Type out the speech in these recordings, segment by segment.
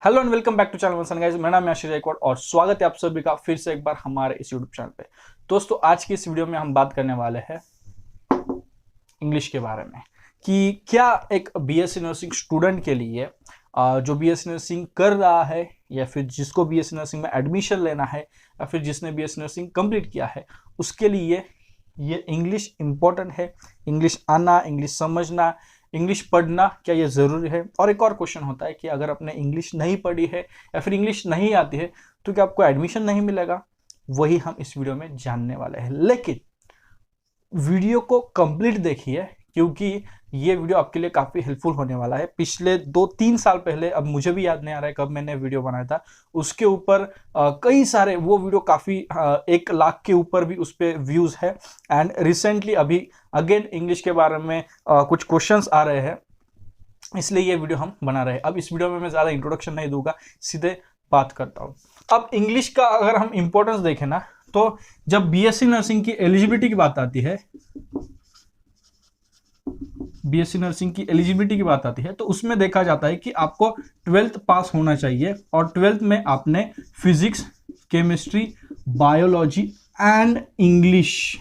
Hello and welcome back to channel वंसन guys. मेरा नाम है आशीष गायकवाड़ और स्वागत है आप सभी का फिर से एक बार हमारे इस यूट्यूब चैनल पे। दोस्तों, आज की इस वीडियो में हम बात करने वाले हैं इंग्लिश के बारे में कि क्या एक बीएससी नर्सिंग स्टूडेंट के लिए जो बीएससी नर्सिंग कर रहा है या फिर जिसको बीएससी नर्सिंग में एडमिशन लेना है या फिर जिसने बीएससी नर्सिंग कंप्लीट किया है उसके लिए ये इंग्लिश इंपॉर्टेंट है। इंग्लिश आना, इंग्लिश समझना, इंग्लिश पढ़ना क्या ये ज़रूरी है। और एक और क्वेश्चन होता है कि अगर आपने इंग्लिश नहीं पढ़ी है या फिर इंग्लिश नहीं आती है तो क्या आपको एडमिशन नहीं मिलेगा। वही हम इस वीडियो में जानने वाले हैं, लेकिन वीडियो को कंप्लीट देखिए क्योंकि ये वीडियो आपके लिए काफ़ी हेल्पफुल होने वाला है। पिछले 2-3 साल पहले, अब मुझे भी याद नहीं आ रहा है कब मैंने वीडियो बनाया था, उसके ऊपर कई सारे वो वीडियो काफ़ी 1 लाख के ऊपर भी उस पर व्यूज़ है। एंड रिसेंटली अभी अगेन इंग्लिश के बारे में कुछ क्वेश्चंस आ रहे हैं, इसलिए ये वीडियो हम बना रहे हैं। अब इस वीडियो में मैं ज़्यादा इंट्रोडक्शन नहीं दूंगा, सीधे बात करता हूँ। अब इंग्लिश का अगर हम इंपॉर्टेंस देखें ना, तो जब बीएससी नर्सिंग की एलिजिबिलिटी की बात आती है, बीएससी नर्सिंग की एलिजिबिलिटी की बात आती है तो उसमें देखा जाता है कि आपको 12th पास होना चाहिए और 12th में आपने physics, chemistry, biology and English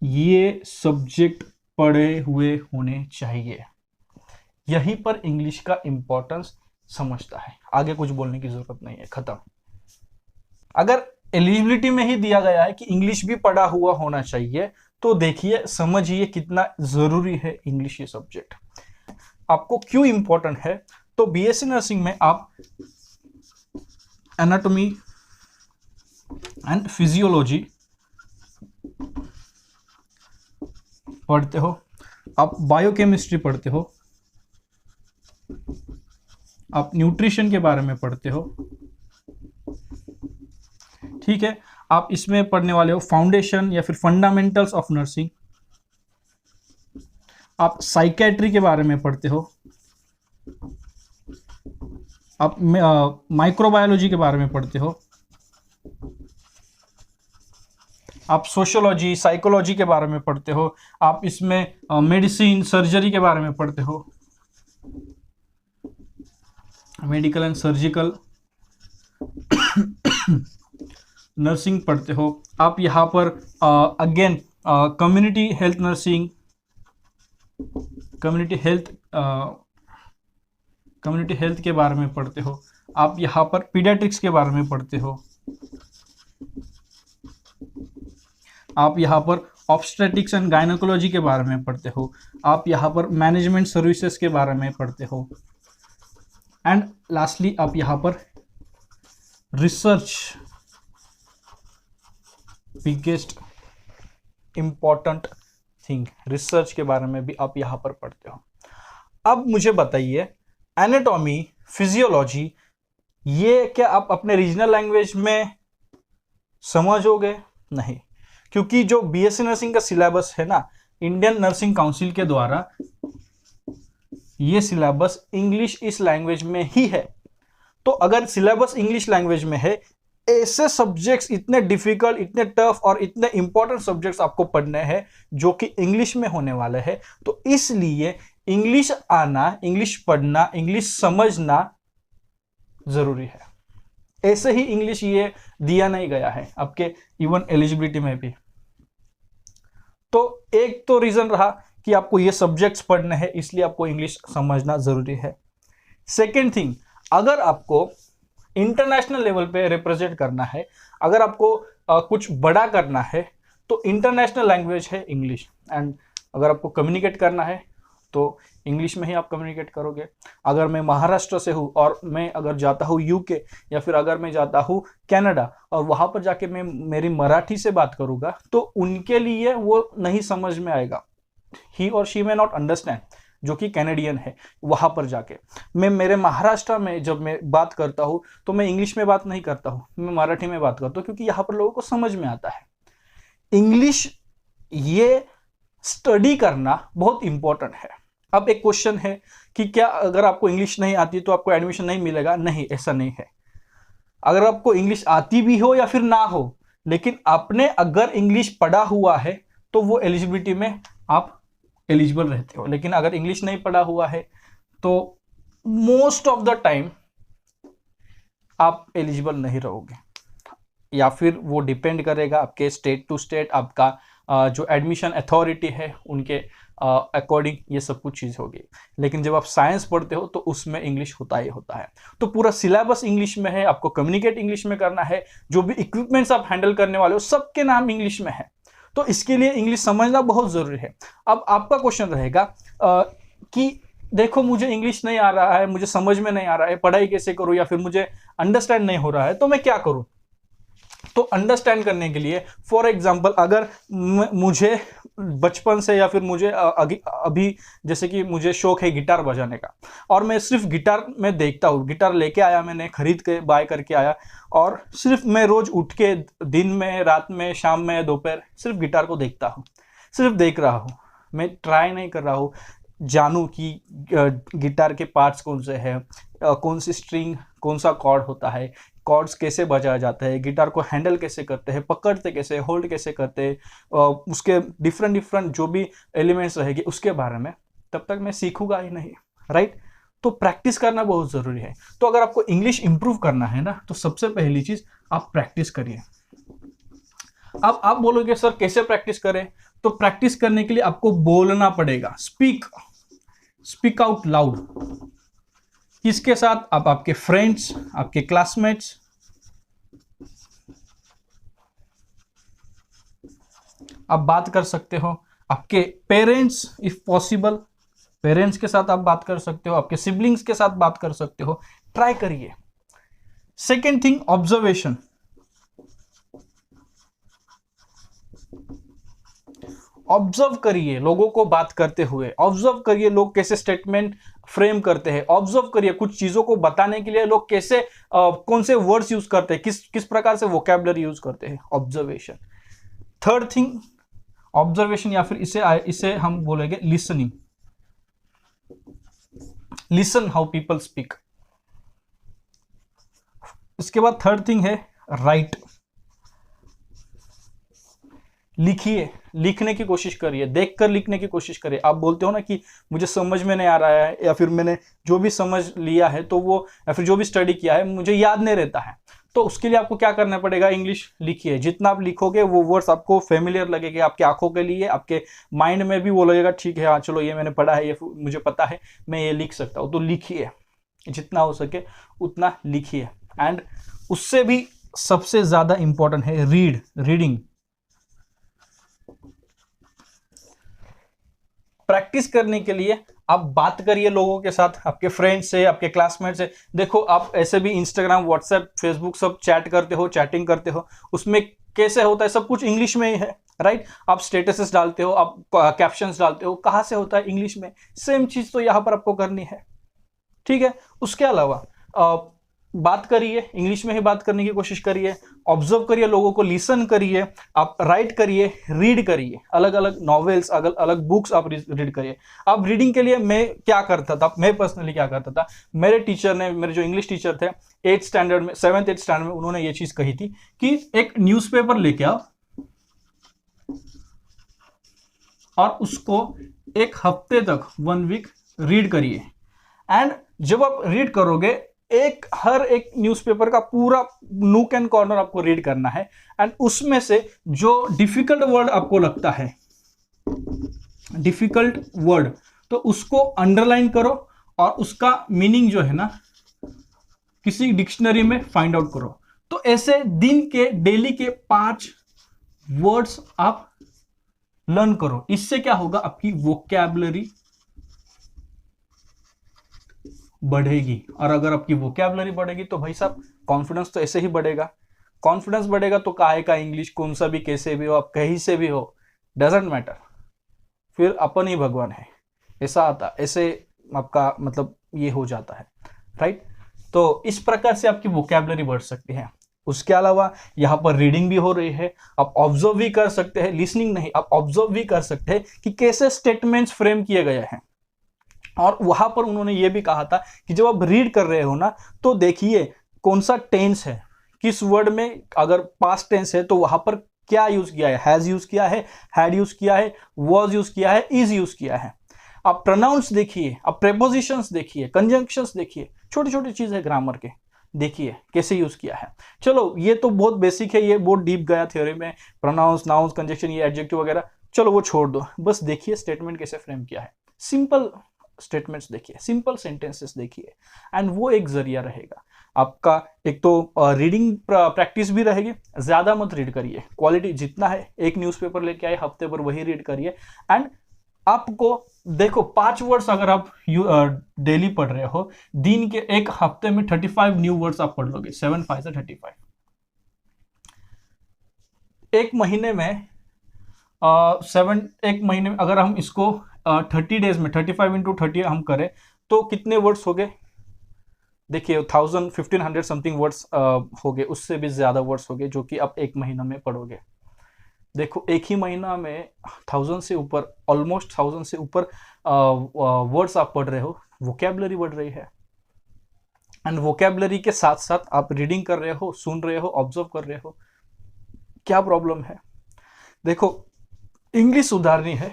ये सब्जेक्ट पढ़े हुए होने चाहिए। यहीं पर इंग्लिश का इंपॉर्टेंस समझता है, आगे कुछ बोलने की जरूरत नहीं है, खत्म। अगर एलिजिबिलिटी में ही दिया गया है कि इंग्लिश भी पढ़ा हुआ होना चाहिए तो देखिए, समझिए कितना जरूरी है इंग्लिश ये सब्जेक्ट। आपको क्यों इंपॉर्टेंट है, तो बीएससी नर्सिंग में आप एनाटॉमी एंड फिजियोलॉजी पढ़ते हो, आप बायोकेमिस्ट्री पढ़ते हो, आप न्यूट्रिशन के बारे में पढ़ते हो, ठीक है। आप इसमें पढ़ने वाले हो फाउंडेशन या फिर फंडामेंटल्स ऑफ नर्सिंग, आप साइकेट्री के बारे में पढ़ते हो, आप माइक्रोबायोलॉजी के बारे में पढ़ते हो, आप सोशियोलॉजी, साइकोलॉजी के बारे में पढ़ते हो, आप इसमें मेडिसिन, सर्जरी के बारे में पढ़ते हो, मेडिकल एंड सर्जिकल नर्सिंग पढ़ते हो। आप यहाँ पर again community health nursing, community health के बारे में पढ़ते हो। आप यहाँ पर पीडियाट्रिक्स के बारे में पढ़ते हो। आप यहाँ पर ऑब्स्टेट्रिक्स एंड गायनेकोलॉजी के बारे में पढ़ते हो। आप यहाँ पर मैनेजमेंट सर्विसेज के बारे में पढ़ते हो। एंड लास्टली आप यहाँ पर research, biggest important thing, research के बारे में भी आप यहाँ पर पढ़ते हो। अब मुझे बताइए, एनाटॉमी, फिजियोलॉजी ये क्या आप अपने रीजनल लैंग्वेज में समझोगे? नहीं, क्योंकि जो बीएससी नर्सिंग का सिलेबस है ना, इंडियन नर्सिंग काउंसिल के द्वारा ये सिलेबस इंग्लिश इस लैंग्वेज में ही है। तो अगर सिलेबस इंग्लिश लैंग्वेज में है, ऐसे सब्जेक्ट्स इतने डिफिकल्ट, इतने टफ और इतने इंपॉर्टेंट सब्जेक्ट्स आपको पढ़ने हैं जो कि इंग्लिश में होने वाले हैं, तो इसलिए इंग्लिश आना, इंग्लिश पढ़ना, इंग्लिश समझना जरूरी है। ऐसे ही इंग्लिश ये दिया नहीं गया है आपके इवन एलिजिबिलिटी में भी। तो एक तो रीजन रहा कि आपको ये सब्जेक्ट्स पढ़ने हैं, इसलिए आपको इंग्लिश समझना जरूरी है। सेकेंड थिंग, अगर आपको इंटरनेशनल लेवल पे रिप्रेजेंट करना है, अगर आपको कुछ बड़ा करना है, तो इंटरनेशनल लैंग्वेज है इंग्लिश। एंड अगर आपको कम्युनिकेट करना है तो इंग्लिश में ही आप कम्युनिकेट करोगे। अगर मैं महाराष्ट्र से हूँ और मैं अगर जाता हूँ यूके या फिर अगर मैं जाता हूँ कनाडा और वहाँ पर जाके मैं मेरी मराठी से बात करूँगा तो उनके लिए वो नहीं समझ में आएगा। ही और शी मे नॉट अंडरस्टैंड, जो कि कैनेडियन है। वहाँ पर जाके मैं मेरे महाराष्ट्र में जब मैं बात करता हूँ तो मैं इंग्लिश में बात नहीं करता हूँ, मैं मराठी में बात करता हूँ, क्योंकि यहाँ पर लोगों को समझ में आता है। इंग्लिश ये स्टडी करना बहुत इंपॉर्टेंट है। अब एक क्वेश्चन है कि क्या अगर आपको इंग्लिश नहीं आती तो आपको एडमिशन नहीं मिलेगा? नहीं, ऐसा नहीं है। अगर आपको इंग्लिश आती भी हो या फिर ना हो, लेकिन आपने अगर इंग्लिश पढ़ा हुआ है तो वो एलिजिबिलिटी में आप एलिजिबल रहते हो। लेकिन अगर इंग्लिश नहीं पढ़ा हुआ है तो मोस्ट ऑफ द टाइम आप एलिजिबल नहीं रहोगे, या फिर वो डिपेंड करेगा आपके स्टेट टू स्टेट, आपका जो एडमिशन अथॉरिटी है उनके अकॉर्डिंग ये सब कुछ चीज़ होगी। लेकिन जब आप साइंस पढ़ते हो तो उसमें इंग्लिश होता ही होता है। तो पूरा सिलेबस इंग्लिश में है, आपको कम्युनिकेट इंग्लिश में करना है, जो भी इक्विपमेंट्स आप हैंडल करने वाले हो सबके नाम इंग्लिश में है। तो इसके लिए इंग्लिश समझना बहुत ज़रूरी है। अब आपका क्वेश्चन रहेगा कि देखो मुझे इंग्लिश नहीं आ रहा है, मुझे समझ में नहीं आ रहा है, पढ़ाई कैसे करूँ, या फिर मुझे अंडरस्टैंड नहीं हो रहा है, तो मैं क्या करूँ? तो अंडरस्टैंड करने के लिए फॉर एग्जांपल अगर मुझे बचपन से या फिर मुझे अभी जैसे कि मुझे शौक है गिटार बजाने का, और मैं सिर्फ गिटार में देखता हूँ, गिटार लेके आया, मैंने खरीद के बाय करके आया, और सिर्फ मैं रोज उठ के दिन में, रात में, शाम में, दोपहर सिर्फ गिटार को देखता हूँ, सिर्फ देख रहा हूँ, मैं ट्राई नहीं कर रहा हूँ जानूं कि गिटार के पार्ट्स कौन से हैं, कौन सी स्ट्रिंग, कौन सा कॉर्ड होता है, कॉर्ड्स कैसे बजाया जाता है, गिटार को हैंडल कैसे करते हैं, पकड़ते कैसे, होल्ड कैसे करते हैं, उसके डिफरेंट जो भी एलिमेंट्स रहेंगे उसके बारे में, तब तक मैं सीखूंगा ही नहीं, राइट? तो प्रैक्टिस करना बहुत ज़रूरी है। तो अगर आपको इंग्लिश इंप्रूव करना है ना, तो सबसे पहली चीज़ आप प्रैक्टिस करिए। अब आप बोलोगे सर कैसे प्रैक्टिस करें? तो प्रैक्टिस करने के लिए आपको बोलना पड़ेगा, स्पीक आउट लाउड। किसके साथ? आप आपके फ्रेंड्स, आपके क्लासमेट्स, आप बात कर सकते हो, आपके पेरेंट्स इफ पॉसिबल, पेरेंट्स के साथ आप बात कर सकते हो, आपके सिबलिंग्स के साथ बात कर सकते हो, ट्राई करिए। Second thing, observation. ऑब्जर्व करिए लोगों को बात करते हुए, ऑब्जर्व करिए लोग कैसे स्टेटमेंट फ्रेम करते हैं, ऑब्जर्व करिए कुछ चीजों को बताने के लिए लोग कैसे कौन से वर्ड्स यूज करते हैं, किस प्रकार से वोकैबुलरी यूज करते हैं, ऑब्जर्वेशन। थर्ड थिंग, ऑब्जर्वेशन या फिर इसे हम बोलेंगे listening. Listen how people speak. इसके बाद थर्ड थिंग है राइट। लिखिए, लिखने की कोशिश करिए, देखकर लिखने की कोशिश करिए। आप बोलते हो ना कि मुझे समझ में नहीं आ रहा है, या फिर मैंने जो भी समझ लिया है तो वो, या फिर जो भी स्टडी किया है मुझे याद नहीं रहता है, तो उसके लिए आपको क्या करना पड़ेगा? इंग्लिश लिखिए। जितना आप लिखोगे वो वर्ड्स आपको फेमिलियर लगेगा, आपके आंखों के लिए, आपके माइंड में भी वो लगेगा ठीक है, हाँ चलो ये मैंने पढ़ा है, ये मुझे पता है, मैं ये लिख सकता हूँ। तो लिखिए, जितना हो सके उतना लिखिए। एंड उससे भी सबसे ज्यादा इंपॉर्टेंट है रीडिंग। प्रैक्टिस करने के लिए आप बात करिए लोगों के साथ, आपके फ्रेंड्स से, आपके क्लासमेट से। देखो आप ऐसे भी इंस्टाग्राम, व्हाट्सएप, फेसबुक सब चैट करते हो, चैटिंग करते हो, उसमें कैसे होता है? सब कुछ इंग्लिश में ही है, राइट? आप स्टेटसेस डालते हो, आप कैप्शंस डालते हो, कहाँ से होता है? इंग्लिश में। सेम चीज तो यहाँ पर आपको करनी है, ठीक है? उसके अलावा बात करिए, इंग्लिश में ही बात करने की कोशिश करिए, ऑब्जर्व करिए लोगों को, लिसन करिए, आप राइट करिए, रीड करिए, अलग अलग नॉवेल्स, अलग अलग बुक्स आप रीड करिए। अब रीडिंग के लिए मैं क्या करता था, मैं पर्सनली क्या करता था, मेरे टीचर ने, मेरे जो इंग्लिश टीचर थे 8th स्टैंडर्ड में, 7th 8th स्टैंडर्ड में, उन्होंने ये चीज कही थी कि एक न्यूज़पेपर लेके आओ और उसको एक हफ्ते तक, 1 वीक रीड करिए। एंड जब आप रीड करोगे, हर एक न्यूज़पेपर का पूरा नूक एंड कॉर्नर आपको रीड करना है, एंड उसमें से जो डिफिकल्ट वर्ड आपको लगता है, डिफिकल्ट वर्ड, तो उसको अंडरलाइन करो और उसका मीनिंग जो है ना किसी डिक्शनरी में फाइंड आउट करो। तो ऐसे दिन के, डेली के 5 वर्ड्स आप लर्न करो। इससे क्या होगा? आपकी वोकैबुलरी बढ़ेगी, और अगर आपकी वोकैबुलरी बढ़ेगी तो भाई साहब कॉन्फिडेंस तो ऐसे ही बढ़ेगा। कॉन्फिडेंस बढ़ेगा तो काहे का इंग्लिश, कौन सा भी, कैसे भी हो, आप कहीं से भी हो, डजेंट मैटर, फिर अपन ही भगवान है, ऐसा आता, ऐसे आपका मतलब ये हो जाता है, राइट? तो इस प्रकार से आपकी वोकैबुलरी बढ़ सकती है। उसके अलावा यहाँ पर रीडिंग भी हो रही है, आप ऑब्जर्व भी कर सकते हैं, लिसनिंग नहीं, आप ऑब्जर्व भी कर सकते हैं कि कैसे स्टेटमेंट्स फ्रेम किए गए हैं। और वहां पर उन्होंने ये भी कहा था कि जब आप रीड कर रहे हो ना, तो देखिए कौन सा टेंस है, किस वर्ड में, अगर पास्ट टेंस है तो वहां पर क्या यूज किया है, हैज यूज किया है, हैड यूज किया है, वाज यूज किया है, इज यूज किया है। आप प्रोनाउंस देखिए, आप प्रेपोजिशंस देखिए, कंजंक्शंस देखिए, छोटी छोटी चीज है ग्रामर के, देखिए कैसे यूज किया है। चलो ये तो बहुत बेसिक है, ये बहुत डीप गया थ्योरी में, प्रोनाउंस, नाउंस, कंजंक्शन, ये एडजेक्टिव वगैरह, चलो वो छोड़ दो, बस देखिए स्टेटमेंट कैसे फ्रेम किया है। सिंपल स्टेटमेंट्स देखिए, सिंपल सेंटेंसेस देखिए, एंड वो एक जरिया रहेगा आपका। एक तो रीडिंग प्रैक्टिस भी रहेगी, ज्यादा मत रीड करिए, क्वालिटी जितना है, एक न्यूज़पेपर लेके आए हफ्ते भर वही रीड करिए। एंड आपको देखो 5 वर्ड्स अगर आप डेली पढ़ रहे हो, दिन के एक हफ्ते में 35 न्यू वर्ड्स आप पढ़ लोगे, 7 5 से 35। एक महीने में एक महीने में अगर हम इसको 30 डेज में 35 इंटू 30 हम करें तो कितने वर्ड्स हो गए? देखिए 1500 समथिंग वर्ड्स हो गए, उससे भी ज्यादा वर्ड्स हो गए जो कि आप एक महीना में पढ़ोगे। देखो एक ही महीना में 1000 से ऊपर, ऑलमोस्ट 1000 से ऊपर वर्ड्स आप पढ़ रहे हो, वोकैबुलरी बढ़ रही है। एंड वोकैबुलरी के साथ साथ आप रीडिंग कर रहे हो, सुन रहे हो, ऑब्जर्व कर रहे हो, क्या प्रॉब्लम है? देखो इंग्लिश सुधारनी है,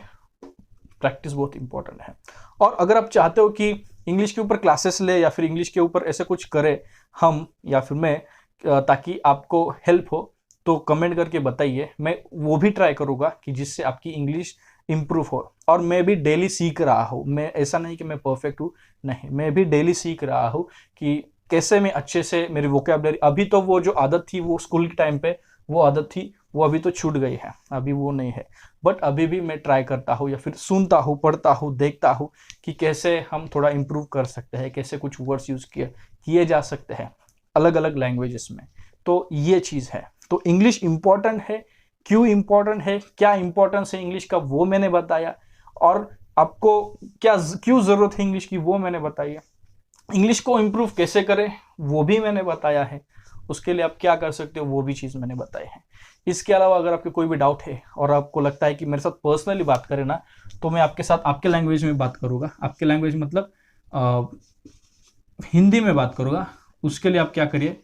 प्रैक्टिस बहुत इंपॉर्टेंट है। और अगर आप चाहते हो कि इंग्लिश के ऊपर क्लासेस ले या फिर इंग्लिश के ऊपर ऐसे कुछ करे हम या फिर मैं, ताकि आपको हेल्प हो, तो कमेंट करके बताइए, मैं वो भी ट्राई करूँगा कि जिससे आपकी इंग्लिश इंप्रूव हो। और मैं भी डेली सीख रहा हूँ, मैं ऐसा नहीं कि मैं परफेक्ट हूँ, नहीं, मैं भी डेली सीख रहा हूँ कि कैसे मैं अच्छे से मेरी वोकैबुलरी, अभी तो वो जो आदत थी वो स्कूल के टाइम पे वो आदत थी, वो अभी तो छूट गई है, अभी वो नहीं है। बट अभी भी मैं ट्राई करता हूँ या फिर सुनता हूँ, पढ़ता हूँ, देखता हूँ कि कैसे हम थोड़ा इम्प्रूव कर सकते हैं, कैसे कुछ वर्ड्स यूज़ किए जा सकते हैं अलग अलग लैंग्वेजेस में। तो ये चीज़ है। तो इंग्लिश इम्पॉर्टेंट है, क्यों इम्पॉर्टेंट है, क्या इम्पोर्टेंस है इंग्लिश का वो मैंने बताया, और आपको क्या क्यों ज़रूरत है इंग्लिश की वो मैंने बताया। इंग्लिश को इम्प्रूव कैसे करें वो भी मैंने बताया है, उसके लिए आप क्या कर सकते हो वो भी चीज़ मैंने बताई है। इसके अलावा अगर आपके कोई भी डाउट है और आपको लगता है कि मेरे साथ पर्सनली बात करें ना, तो मैं आपके साथ आपके लैंग्वेज में बात करूँगा, आपके लैंग्वेज मतलब हिंदी में बात करूँगा। उसके लिए आप क्या करिए,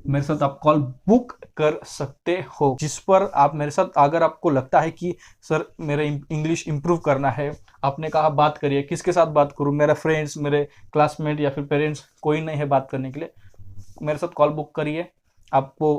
मेरे साथ आप कॉल बुक कर सकते हो, जिस पर आप मेरे साथ, अगर आपको लगता है कि सर मेरे इंग्लिश इंप्रूव करना है, आपने कहा बात करिए, किसके साथ बात करूं, मेरे फ्रेंड्स, मेरे क्लासमेट या फिर पेरेंट्स, कोई नहीं है बात करने के लिए, मेरे साथ कॉल बुक करिए। आपको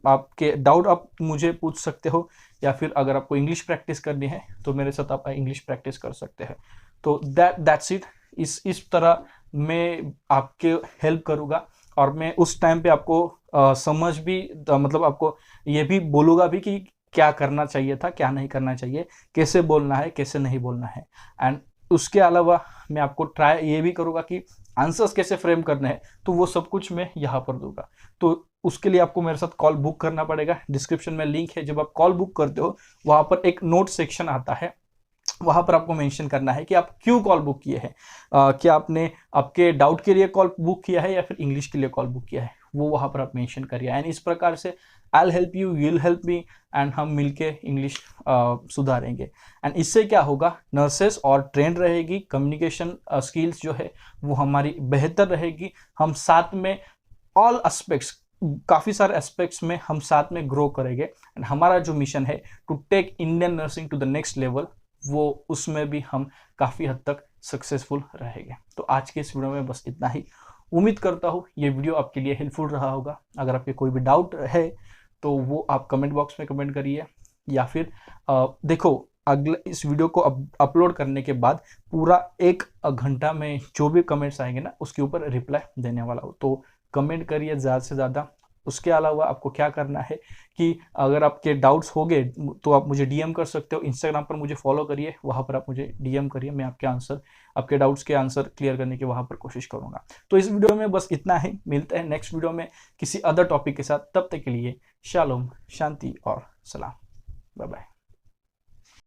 आपके डाउट आप मुझे पूछ सकते हो, या फिर अगर आपको इंग्लिश प्रैक्टिस करनी है तो मेरे साथ आप इंग्लिश प्रैक्टिस कर सकते हैं। तो दैट्स इट। इस तरह मैं आपके हेल्प करूँगा, और मैं उस टाइम पे आपको समझ भी, मतलब आपको ये भी बोलूँगा भी कि क्या करना चाहिए था, क्या नहीं करना चाहिए, कैसे बोलना है, कैसे नहीं बोलना है। एंड उसके अलावा मैं आपको ट्राई ये भी करूँगा कि आंसर्स कैसे फ्रेम करने हैं, तो वो सब कुछ मैं यहाँ पर दूंगा। तो उसके लिए आपको मेरे साथ कॉल बुक करना पड़ेगा, डिस्क्रिप्शन में लिंक है। जब आप कॉल बुक करते हो वहाँ पर एक नोट सेक्शन आता है, वहाँ पर आपको मेंशन करना है कि आप क्यों कॉल बुक किए हैं, क्या आपने आपके डाउट के लिए कॉल बुक किया है या फिर इंग्लिश के लिए कॉल बुक किया है, वो वहाँ पर आप मेंशन करिए। एंड इस प्रकार से I will help you, you will help me, and हम मिलके इंग्लिश सुधारेंगे। एंड इससे क्या होगा, नर्सेस और ट्रेंड रहेगी, कम्युनिकेशन स्किल्स जो है वो हमारी बेहतर रहेगी, हम साथ में ऑल एस्पेक्ट्स, काफ़ी सारे एस्पेक्ट्स में हम साथ में ग्रो करेंगे। एंड हमारा जो मिशन है to take Indian nursing to the next level, वो उसमें भी हम काफ़ी हद तक सक्सेसफुल रहेंगे। तो आज के इस वीडियो में बस इतना ही। उम्मीद करता हूँ ये वीडियो आपके लिए हेल्पफुल रहा होगा। अगर आपके कोई भी डाउट है तो वो आप कमेंट बॉक्स में कमेंट करिए, या फिर देखो अगले इस वीडियो को अपलोड करने के बाद पूरा 1 घंटा में जो भी कमेंट्स आएंगे ना उसके ऊपर रिप्लाई देने वाला हो, तो कमेंट करिए ज़्यादा से ज़्यादा। उसके अलावा आपको क्या करना है कि अगर आपके डाउट्स हो गए तो आप मुझे डीएम कर सकते हो, इंस्टाग्राम पर मुझे फॉलो करिए, वहाँ पर आप मुझे डीएम करिए, मैं आपके डाउट्स के आंसर क्लियर करने की वहाँ पर कोशिश करूँगा। तो इस वीडियो में बस इतना ही, मिलते हैं नेक्स्ट वीडियो में किसी अदर टॉपिक के साथ। तब तक के लिए शालोम, शांति और सलाम, बाय बाय।